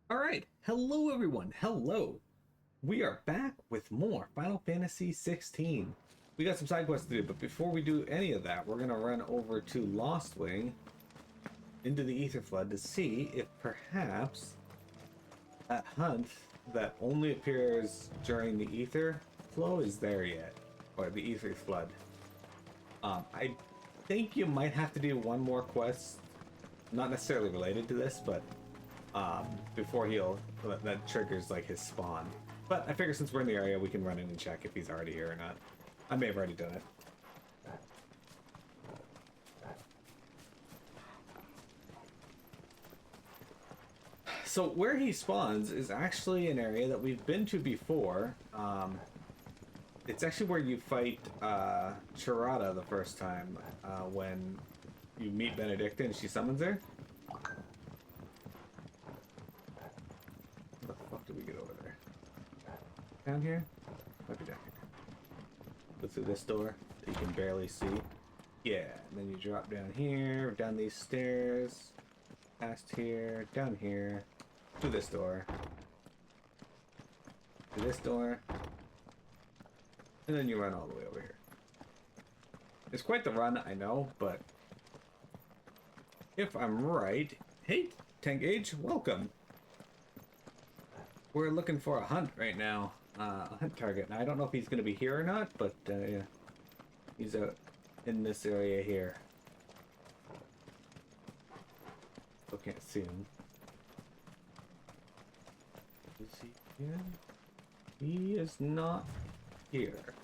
All right, hello everyone. Hello. We are back with more Final Fantasy 16. We got some side quests to do, but before we do any of that, we're gonna run over to Lost Wing into the Ether Flood to see if perhaps that hunt that only appears during the Ether flow is there yet, or the Ether Flood. I think you might have to do one more quest, not necessarily related to this, but before that triggers like his spawn. But I figure since we're in the area, we can run in and check if he's already here or not. I may have already done it. So where he spawns is actually an area that we've been to before. It's actually where you fight Charada the first time when you meet Benedicta and she summons her. How the fuck did we get over there? Down here? Might be down here. Go through this door that you can barely see. Yeah, and then you drop down here, down these stairs, past here, down here, to this door, to this door, and then you run all the way over here. It's quite the run, I know, but if I'm right, hey, 10 gauge, welcome. We're looking for a hunt right now, a hunt target. Now, I don't know if he's going to be here or not, but yeah, he's out in this area here. Still can't see him. Is he here? He is not here.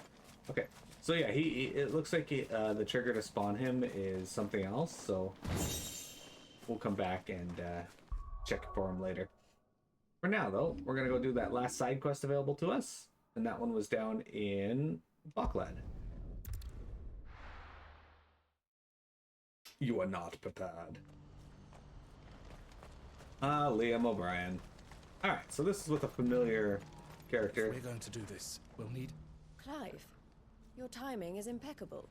Okay, so yeah, it looks like the trigger to spawn him is something else, so we'll come back and check for him later. For now, though, we're gonna go do that last side quest available to us, and that one was down in Buckland. You are not prepared. Liam O'Brien. Alright, so this is with a familiar character. If we're going to do this, we'll need... Clive, your timing is impeccable.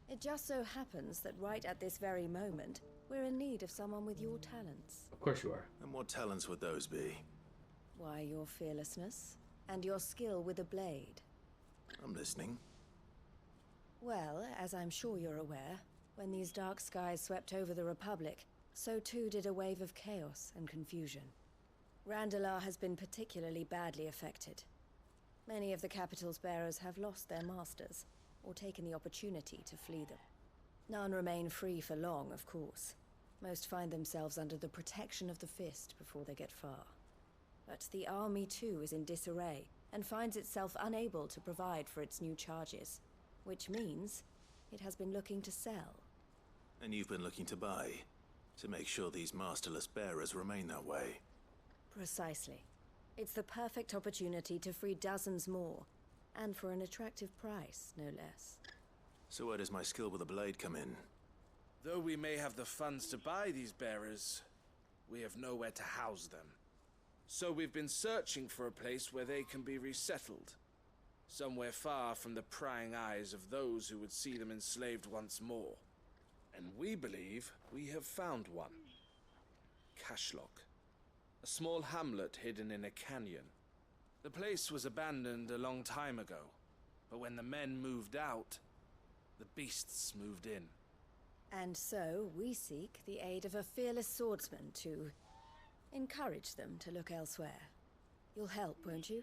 It just so happens that right at this very moment, we're in need of someone with your talents. Of course you are. And what talents would those be? Why, your fearlessness and your skill with a blade. I'm listening. Well, as I'm sure you're aware, when these dark skies swept over the Republic, so too did a wave of chaos and confusion. Randalar has been particularly badly affected. Many of the capital's bearers have lost their masters, or taken the opportunity to flee them. None remain free for long, of course. Most find themselves under the protection of the Fist before they get far. But the army too is in disarray, and finds itself unable to provide for its new charges. Which means it has been looking to sell. And you've been looking to buy, to make sure these masterless bearers remain that way. Precisely. It's the perfect opportunity to free dozens more, and for an attractive price, no less. So where does my skill with a blade come in? Though we may have the funds to buy these bearers, we have nowhere to house them. So we've been searching for a place where they can be resettled. Somewhere far from the prying eyes of those who would see them enslaved once more. And we believe we have found one. Cashlock. A small hamlet hidden in a canyon. The place was abandoned a long time ago, but when the men moved out, the beasts moved in. And so we seek the aid of a fearless swordsman to encourage them to look elsewhere. You'll help, won't you?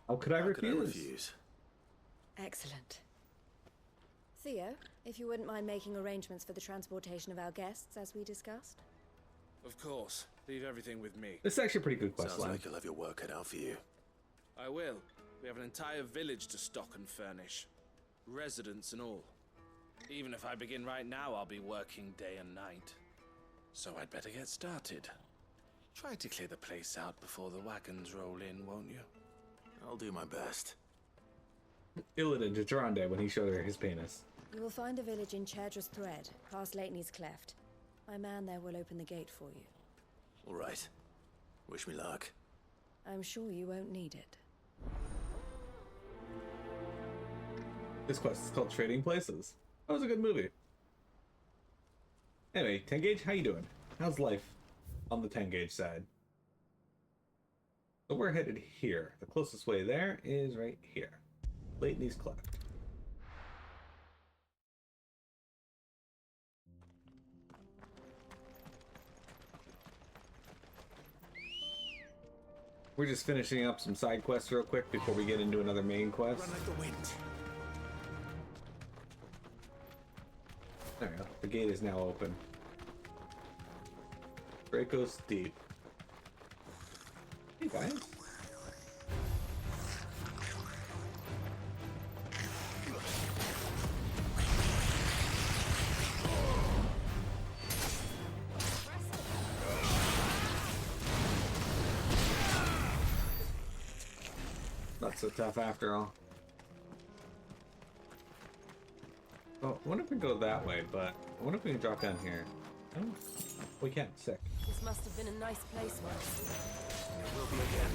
How could I How could I refuse? refuse? Excellent. Theo, if you wouldn't mind making arrangements for the transportation of our guests, as we discussed. Of course. Leave everything with me. This is actually a pretty good quest Sounds line. like you'll have your work cut out for you. I will. We have an entire village to stock and furnish. Residents and all. Even if I begin right now, I'll be working day and night. So I'd better get started. Try to clear the place out before the wagons roll in, won't you? I'll do my best. Illidan to Durande when he showed her his penis. You will find a village in Chaidra's Thread, past Leitney's Cleft. My man there will open the gate for you. All right. Wish me luck. I'm sure you won't need it. This quest is called Trading Places. That was a good movie. Anyway, 10 gauge, how you doing? How's life? on the 10 gauge side. So we're headed here. The closest way there is right here. Leighton's Cleft. We're just finishing up some side quests real quick before we get into another main quest. Run like the wind. There we go. The gate is now open. Draco's Deep. Hey guys. Not so tough after all. Oh, I wonder if we can go that way, but I wonder if we can drop down here. Oh, we can. Sick. This must have been a nice place once. It will be again.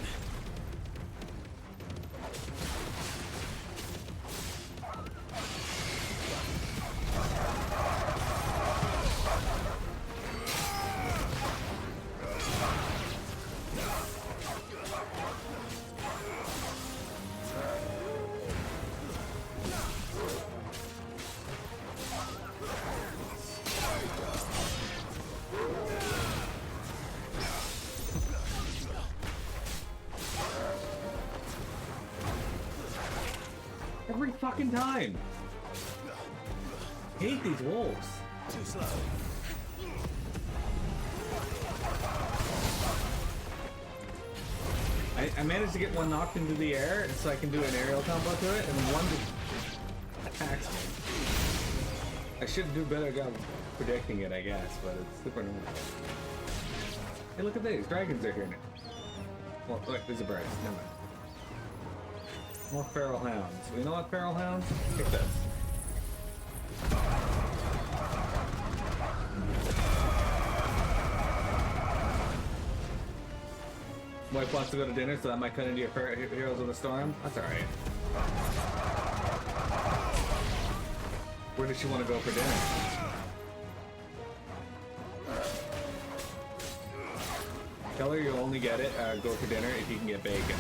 Every fucking time. Hate these wolves. Too slow. I managed to get one knocked into the air so I can do an aerial combo to it, and one just attacks me. I should do a better job predicting it, I guess, but it's super annoying. Hey, look at these. Dragons are here now. Well, look, there's a bird. Never mind. More feral hounds. You know what, feral hounds? Take this. Wife wants to go to dinner, so that might cut into your Heroes of the Storm. That's alright. Where does she want to go for dinner? Tell her you'll only get it, go for dinner if you can get bacon.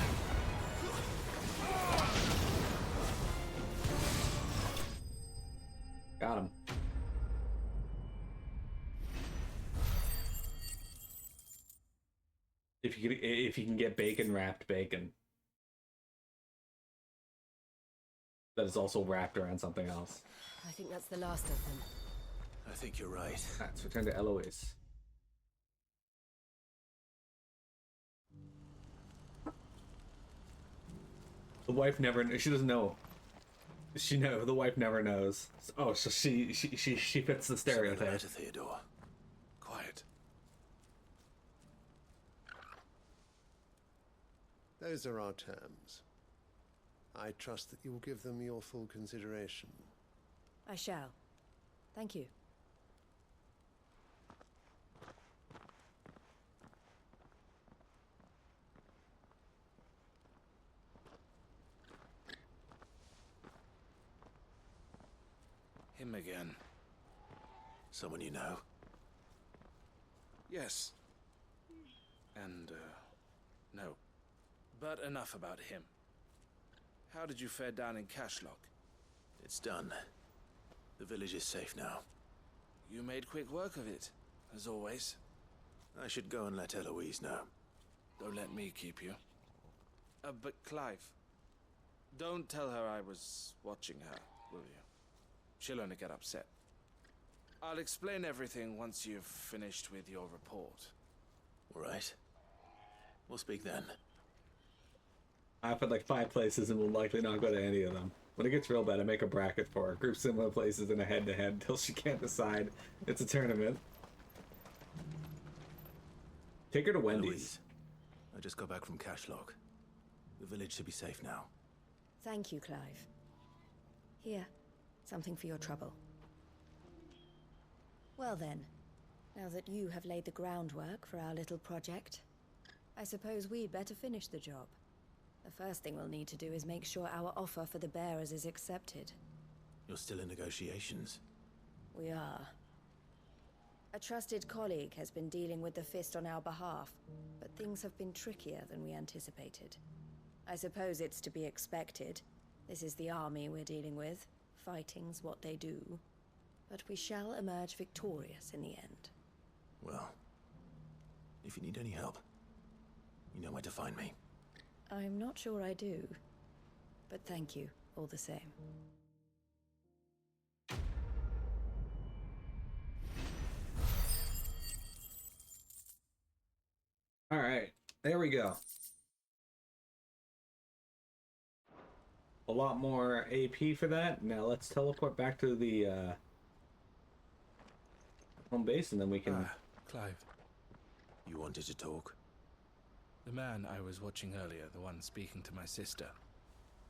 Got him. If you can get bacon wrapped bacon. That is also wrapped around something else. I think that's the last of them. I think you're right. Let's return to Eloise. The wife never. She doesn't know. The wife never knows. Oh, so she fits the stereotype. Letter, Theodore. Quiet. Those are our terms. I trust that you'll give them your full consideration. I shall. Thank you. Him again. Someone you know? Yes. And, no. But enough about him. How did you fare down in Cashlock? It's done. The village is safe now. You made quick work of it, as always. I should go and let Eloise know. Don't let me keep you. But Clive, don't tell her I was watching her, will you? She'll only get upset. I'll explain everything once you've finished with your report. All right. We'll speak then. I've had like 5 places and will likely not go to any of them. When it gets real bad, I make a bracket for her. Group similar places in a head-to-head until she can't decide. It's a tournament. Take her to Wendy's. Eloise, I just got back from Cashlock. The village should be safe now. Thank you, Clive. Here, something for your trouble. Well then, now that you have laid the groundwork for our little project, I suppose we'd better finish the job. The first thing we'll need to do is make sure our offer for the bearers is accepted. You're still in negotiations. We are. A trusted colleague has been dealing with the Fist on our behalf, but things have been trickier than we anticipated. I suppose it's to be expected. This is the army we're dealing with. Fighting's what they do. But we shall emerge victorious in the end. Well, if you need any help, you know where to find me. I'm not sure I do. But thank you, all the same. All right, there we go. A lot more AP for that. Now let's teleport back to the home base, and then we can... Clive. You wanted to talk? The man I was watching earlier, the one speaking to my sister.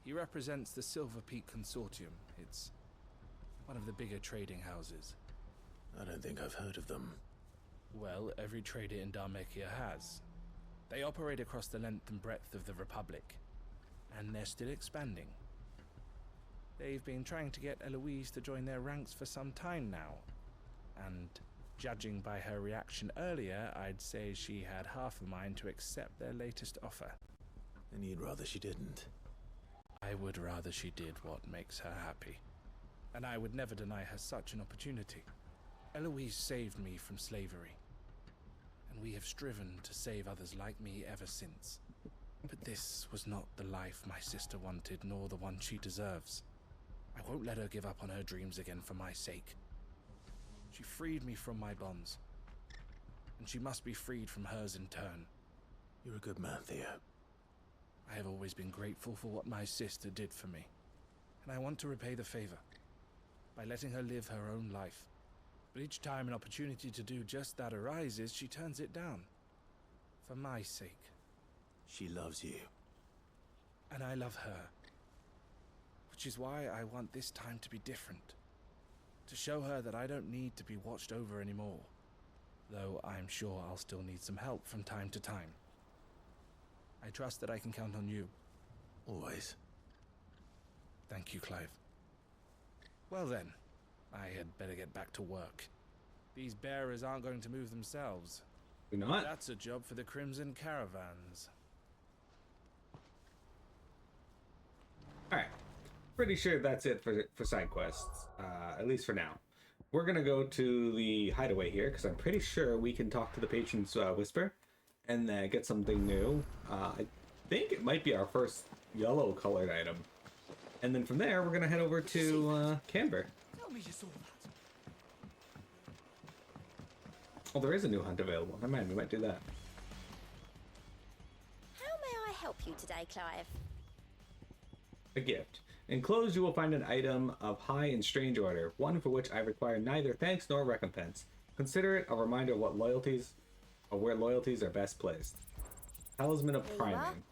He represents the Silver Peak Consortium. It's one of the bigger trading houses. I don't think I've heard of them. Well, every trader in Dharmekia has. They operate across the length and breadth of the Republic, and they're still expanding. They've been trying to get Eloise to join their ranks for some time now, and judging by her reaction earlier, I'd say she had half a mind to accept their latest offer. And you'd rather she didn't? I would rather she did what makes her happy, and I would never deny her such an opportunity. Eloise saved me from slavery, and we have striven to save others like me ever since. But this was not the life my sister wanted, nor the one she deserves. I won't let her give up on her dreams again for my sake. She freed me from my bonds, and she must be freed from hers in turn. You're a good man, Theo. I have always been grateful for what my sister did for me, and I want to repay the favor by letting her live her own life. But each time an opportunity to do just that arises, she turns it down. For my sake. She loves you. And I love her. Which is why I want this time to be different. To show her that I don't need to be watched over anymore. Though I'm sure I'll still need some help from time to time. I trust that I can count on you. Always. Thank you, Clive. Well then, I had better get back to work. These bearers aren't going to move themselves. You're not? That's a job for the Crimson Caravans. Alright. Pretty sure that's it for side quests. At least for now. We're gonna go to the hideaway here, because I'm pretty sure we can talk to the Patron's Whisper and get something new. I think it might be our first yellow colored item. And then from there, we're gonna head over to Kanver. Oh, there is a new hunt available. Never mind, we might do that. How may I help you today, Clive? A gift. Enclosed, you will find an item of high and strange order, one for which I require neither thanks nor recompense. Consider it a reminder of where loyalties are best placed. Talisman of Priming. Alright,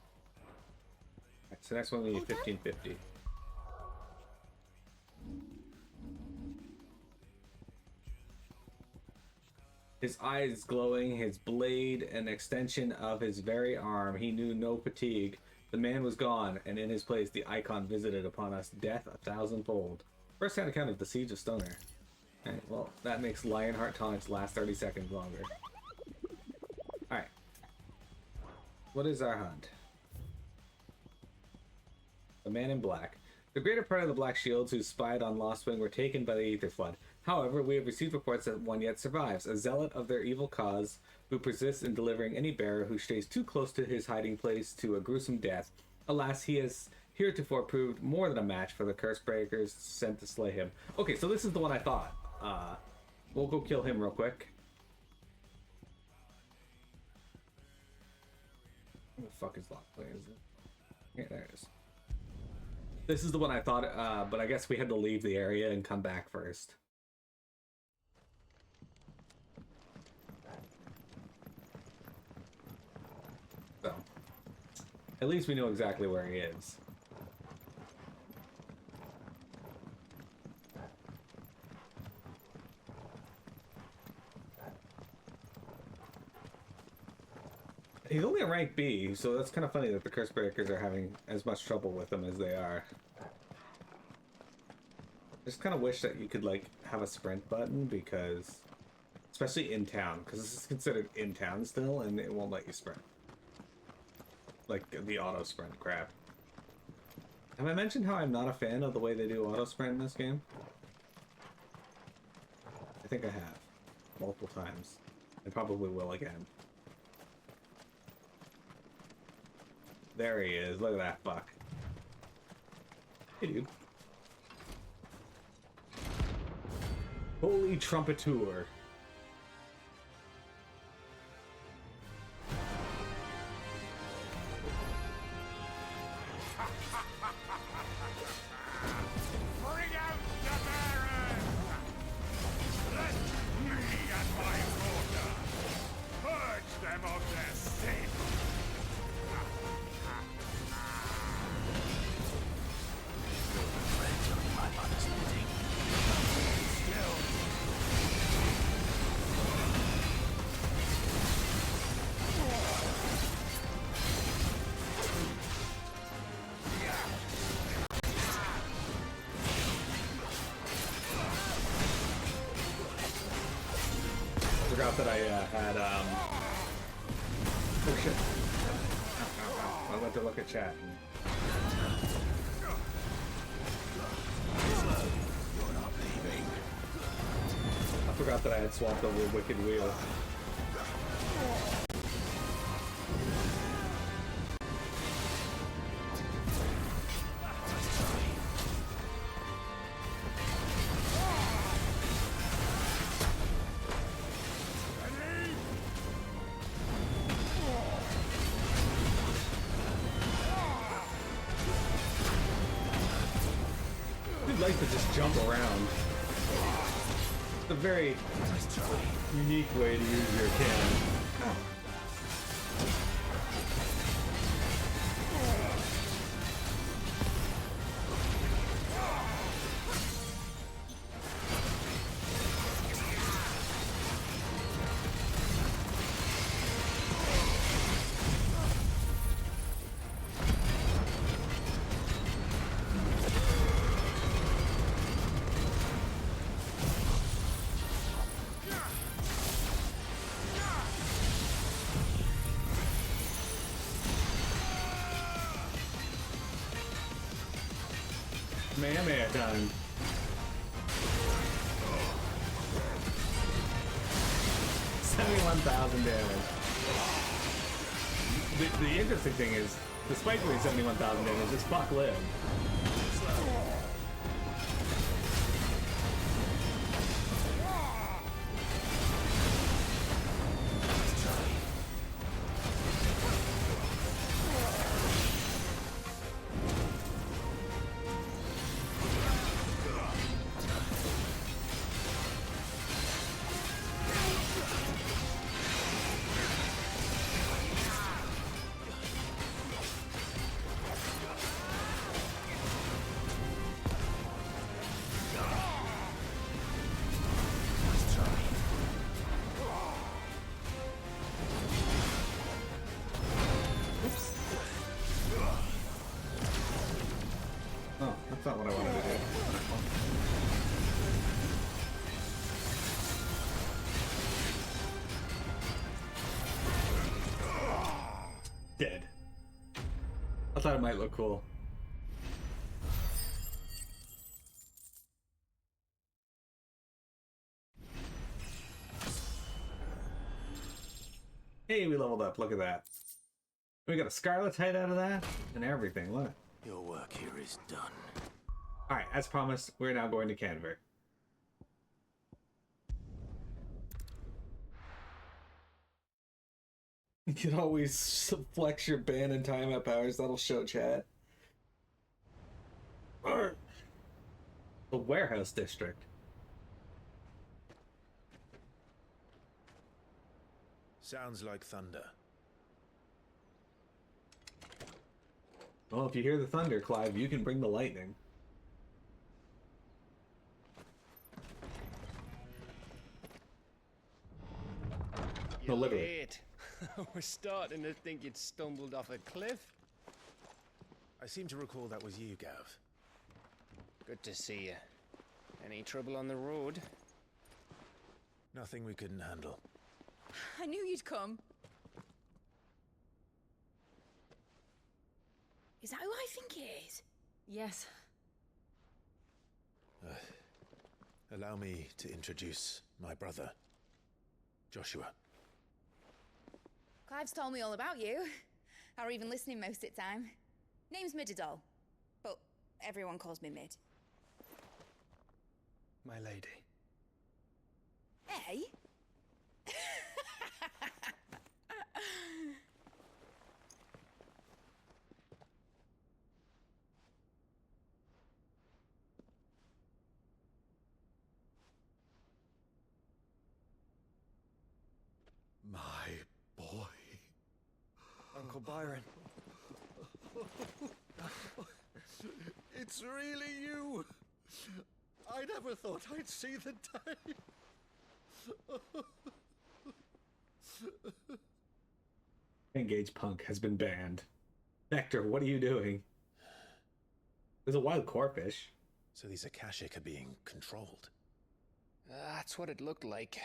so next one we need 1550. His eyes glowing, his blade an extension of his very arm. He knew no fatigue. The man was gone, and in his place the icon visited upon us death 1,000-fold. First hand account of the Siege of Stoner. Alright, well, that makes Lionheart taunts last 30 seconds longer. Alright. What is our hunt? The man in black. The greater part of the Black Shields who spied on Lostwing were taken by the Aether Flood. However, we have received reports that one yet survives, a zealot of their evil cause who persists in delivering any bearer who stays too close to his hiding place to a gruesome death. Alas, he has heretofore proved more than a match for the curse breakers sent to slay him. Okay, so this is the one I thought. We'll go kill him real quick. Where the fuck is Lockplay? Is it? Yeah, there it is. This is the one I thought, but I guess we had to leave the area and come back first. So, at least we know exactly where he is. He's only a rank B, so that's kind of funny that the Curse Breakers are having as much trouble with him as they are. I just kind of wish that you could, like, have a sprint button, because Especially in town, because this is considered in town still, and it won't let you sprint. Like the auto sprint crap. Have I mentioned how I'm not a fan of the way they do auto sprint in this game? I think I have. Multiple times. I probably will again. There he is. Look at that fuck. Hey, dude. Holy trumpeteur. Bring out the Baron! Let me and my daughter purge them of their sin! Forgot that I had oh shit. I went to look at chat. I forgot that I had swapped over a Wicked Wheel. I'd like to just jump around. It's a very unique way to use your cannon. Meh done. $71,000 damage. The interesting thing is, despite doing 71,000 damage, this fuck lived. Oh, that's not what I wanted to do. Dead. I thought it might look cool. Hey, we leveled up. Look at that. We got a Scarlet Tide out of that and everything. Look. Your work here is done. Alright, as promised, we're now going to Kanver. You can always flex your ban and timeout powers. That'll show chat. Arr. The Warehouse District. Sounds like thunder. Well, if you hear the thunder, Clive, you can bring the lightning. No, literally. Late. We're starting to think you'd stumbled off a cliff. I seem to recall that was you, Gav. Good to see you. Any trouble on the road? Nothing we couldn't handle. I knew you'd come. Is that who I think it is? Yes. Allow me to introduce my brother, Joshua. Clive's told me all about you. Or even listening most of the time. Name's Midadol, but everyone calls me Mid. My lady. Hey? My boy. Uncle Byron. It's really you! I never thought I'd see the day. Engage Punk has been banned. Vector, what are you doing? There's a wild corpfish. So these Akashic are being controlled. That's what it looked like.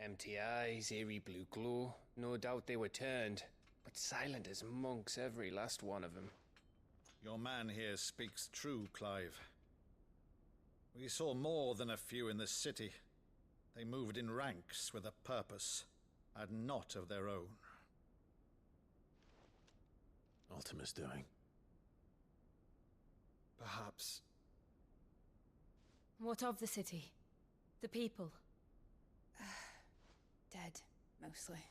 Empty eyes, eerie blue glow. No doubt they were turned, but silent as monks, every last one of them. Your man here speaks true, Clive. We saw more than a few in this city. They moved in ranks with a purpose, and not of their own. Ultima's doing. Perhaps. What of the city? The people? Dead, mostly.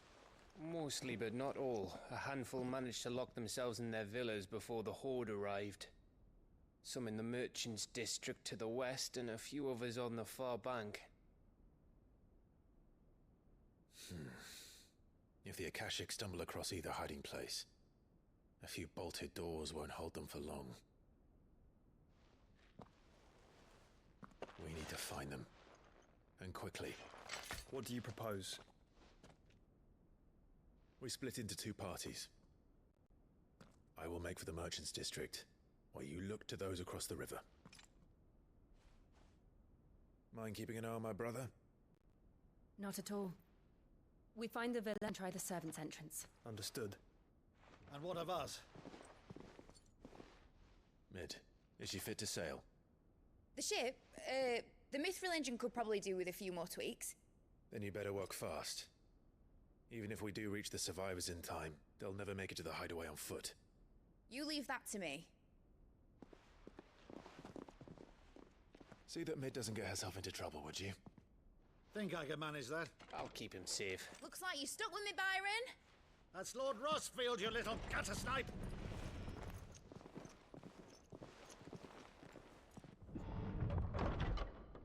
Mostly, but not all. A handful managed to lock themselves in their villas before the Horde arrived. Some in the Merchants' District to the west, and a few others on the far bank. If the Akashic stumble across either hiding place, a few bolted doors won't hold them for long. We need to find them. And quickly. What do you propose? We split into two parties. I will make for the Merchants' District, while you look to those across the river. Mind keeping an eye on my brother? Not at all. We find the villa and try the servants' entrance. Understood. And what of us? Mid, is she fit to sail? The ship, the Mithril engine could probably do with a few more tweaks. Then you better work fast. Even if we do reach the survivors in time, they'll never make it to the hideaway on foot. You leave that to me. See that Mid doesn't get herself into trouble, would you? Think I can manage that? I'll keep him safe. Looks like you stuck with me, Byron. That's Lord Rossfield, you little gutter snipe!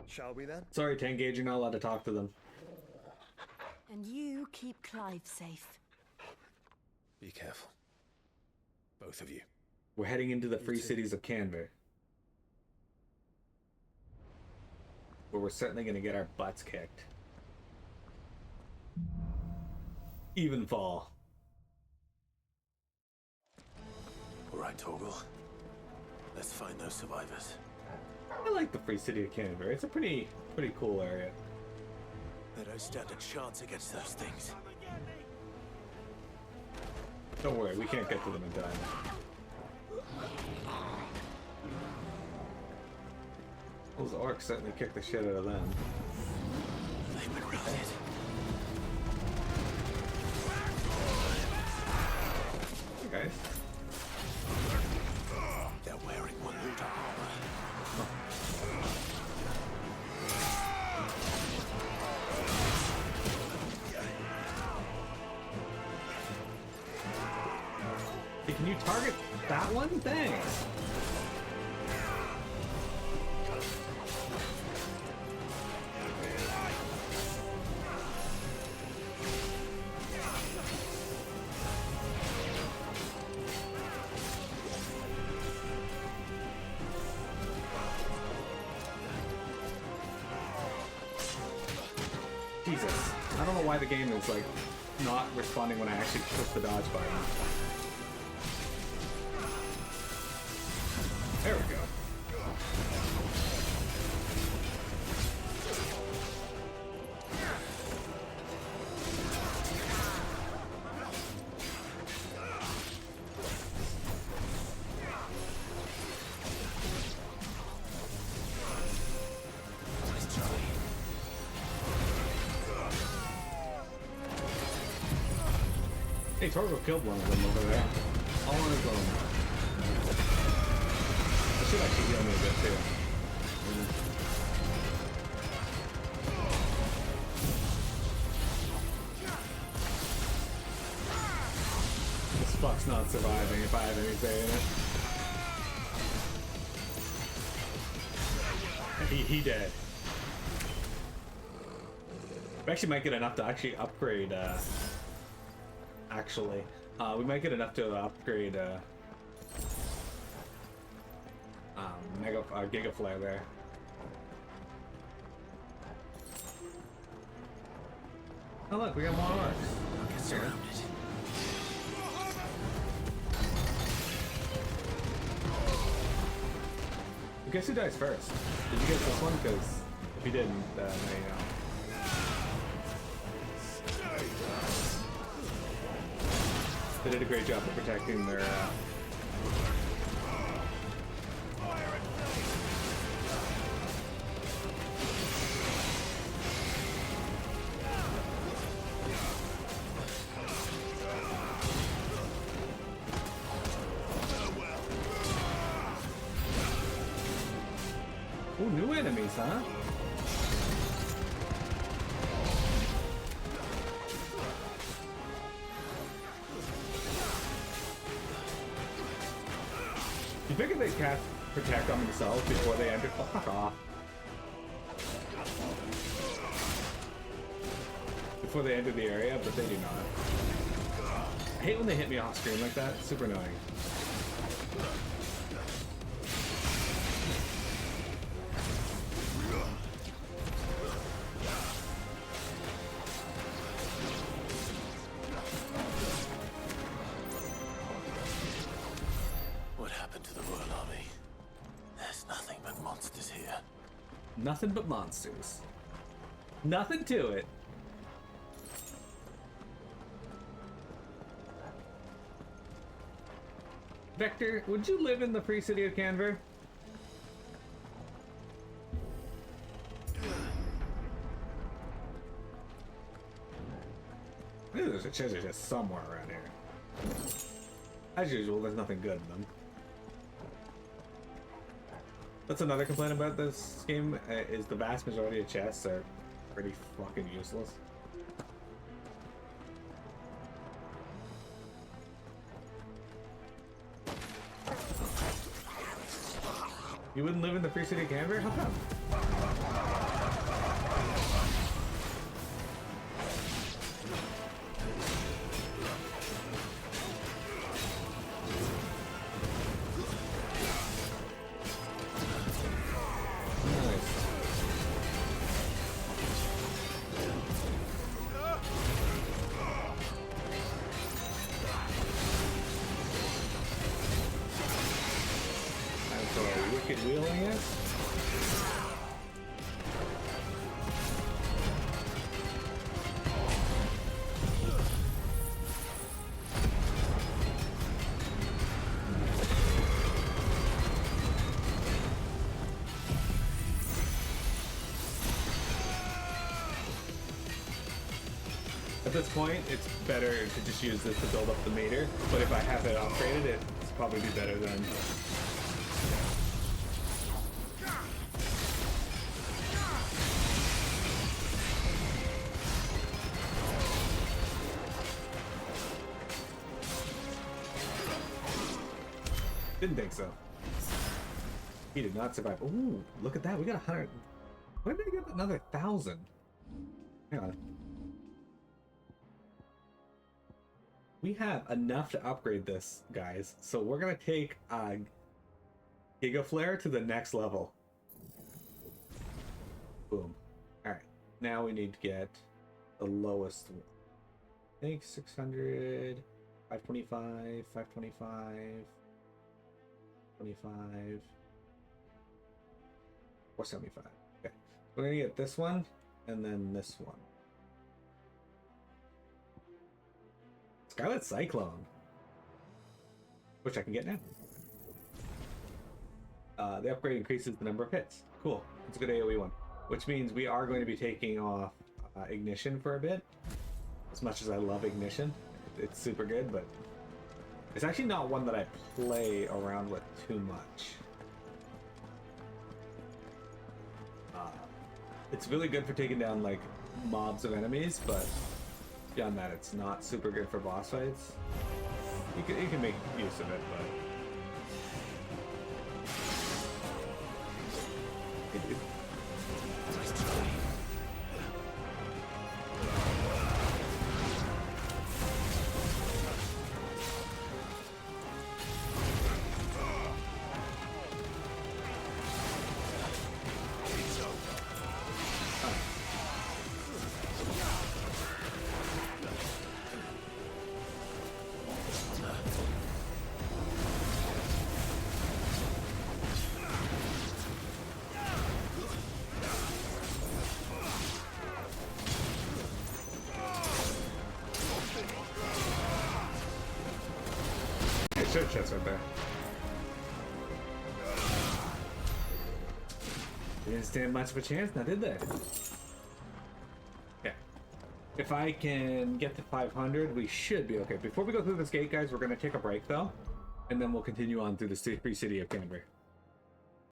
Shall we then? Sorry, Tangage, you're not allowed to talk to them. And you keep Clive safe. Be careful. Both of you. We're heading into the free cities of Kanver, where we're certainly going to get our butts kicked. Even fall. All right, Torgal. Let's find those survivors. I like the free city of Kanver. It's a pretty cool area. They don't stand a chance against those things. Don't worry, we can't get to them in time. Those orcs certainly kicked the shit out of them. They've been routed. Hey guys. They're wearing Waluta armor. Hey, can you target that one? Thanks. Jesus. I don't know why the game is like not responding when I actually push the dodge button. There we go. Hey, Torgo killed one of them over there. All on his own. That should actually heal me a bit too. This fuck's not surviving if I have any say in it. He dead. We actually might get enough to actually upgrade, we might get enough to upgrade, Giga Flare there. Oh look, we got more orcs. I'll get surrounded. Guess who dies first? Did you get this one? Because if you didn't, now you know. They did a great job of protecting their Ooh, new enemies, huh? You figure they cast protect on themselves before they enter? Oh, fuck off. Before they enter the area, but they do not. I hate when they hit me off screen like that. It's super annoying. Nothing but monsters. Nothing to it. Vector, would you live in the free city of Kanver? Maybe there's a treasure chest somewhere around here. As usual, there's nothing good in them. That's another complaint about this game, is the vast majority of chests are pretty fucking useless. You wouldn't live in the free city of Kanver? How come? Wheeling it. At this point, it's better to just use this to build up the meter, but if I have it upgraded, it's probably be better than. Didn't think so. He did not survive. Ooh, look at that. We got 100. Where did they get another 1,000? Hang on. We have enough to upgrade this, guys. So we're going to take Giga Flare to the next level. Boom. Alright. Now we need to get the lowest one. I think 600, 525, 525. 25 or 75. Okay, we're gonna get this one and then this one. Scarlet Cyclone, which I can get now. The upgrade increases the number of hits. Cool. It's a good AoE one, which means we are going to be taking off Ignition for a bit. As much as I love Ignition, it's super good, but it's actually not one that I play around with too much. It's really good for taking down like mobs of enemies, but beyond that, it's not super good for boss fights. You can make use of it, but church chest right there. They didn't stand much of a chance now, did they? Yeah. If I can get to 500, we should be okay. Before we go through this gate, guys, we're going to take a break, though. And then we'll continue on through the free city of Kanver.